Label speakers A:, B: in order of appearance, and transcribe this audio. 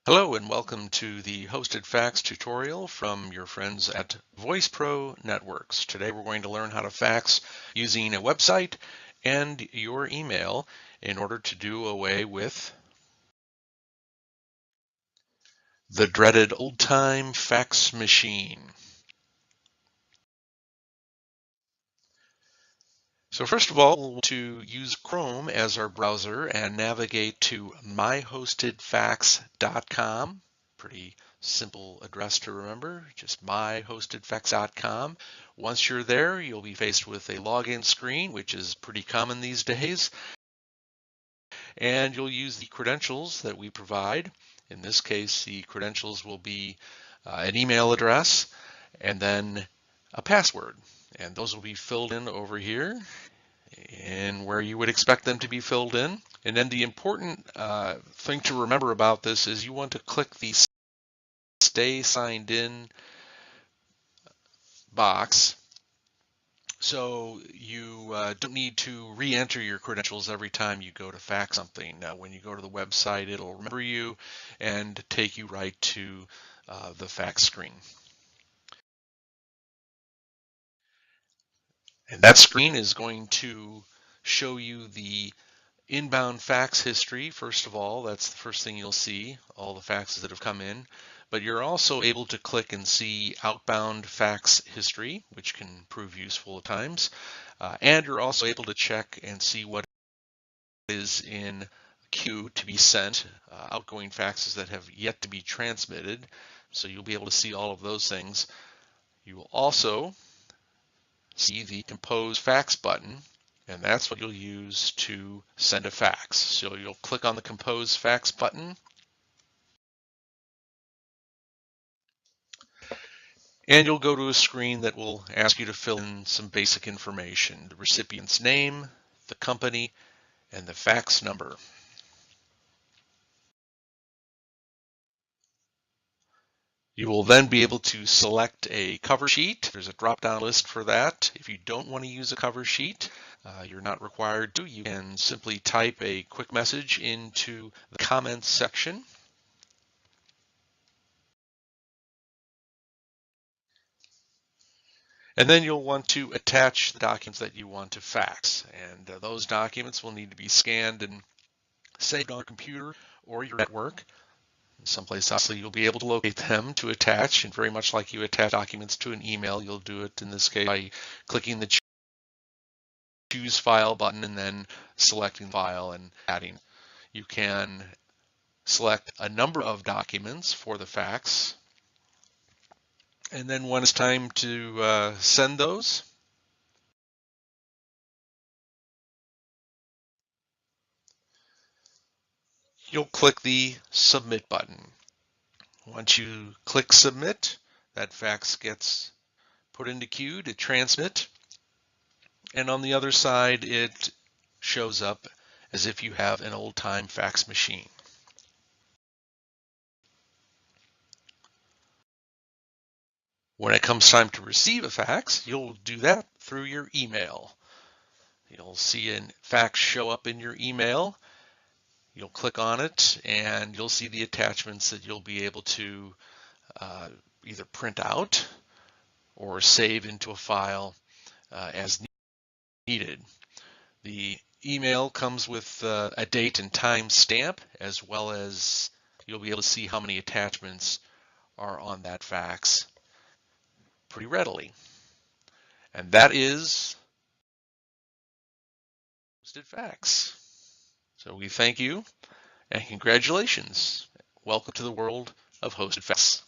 A: Hello and welcome to the Hosted Fax tutorial from your friends at VoicePro Networks. Today we're going to learn how to fax using a website and your email in order to do away with the dreaded old-time fax machine. So first of all, we'll want to use Chrome as our browser and navigate to myhostedfax.com. Pretty simple address to remember, just myhostedfax.com. Once you're there, you'll be faced with a login screen, which is pretty common these days, and you'll use the credentials that we provide. In this case, the credentials will be an email address and then a password, and those will be filled in over here and where you would expect them to be filled in. And then the important thing to remember about this is you want to click the Stay Signed In box. So you don't need to re-enter your credentials every time you go to fax something. When you go to the website, it'll remember you and take you right to the fax screen. And that screen is going to show you the inbound fax history. First of all, that's the first thing you'll see, all the faxes that have come in. But you're also able to click and see outbound fax history, which can prove useful at times. And you're also able to check and see what is in queue to be sent, outgoing faxes that have yet to be transmitted. So you'll be able to see all of those things. You will also see the compose fax button, and that's what you'll use to send a fax. So you'll click on the compose fax button, and you'll go to a screen that will ask you to fill in some basic information: the recipient's name, the company, and the fax number. You will then be able to select a cover sheet. There's a drop-down list for that. If you don't want to use a cover sheet, you're not required to. You can simply type a quick message into the comments section. And then you'll want to attach the documents that you want to fax. And those documents will need to be scanned and saved on your computer or your network. Someplace obviously you'll be able to locate them to attach, and very much like you attach documents to an email, you'll do it in this case by clicking the choose file button and then selecting file and adding. You can select a number of documents for the fax, and then when it's time to send those, you'll click the submit button. Once you click submit, that fax gets put into queue to transmit, and on the other side it shows up as if you have an old-time fax machine. When it comes time to receive a fax, you'll do that through your email. You'll see a fax show up in your email. You'll click on it and you'll see the attachments that you'll be able to either print out or save into a file as needed. The email comes with a date and time stamp, as well as you'll be able to see how many attachments are on that fax pretty readily. And that is Hosted Fax. So we thank you and congratulations. Welcome to the world of Hosted Fax.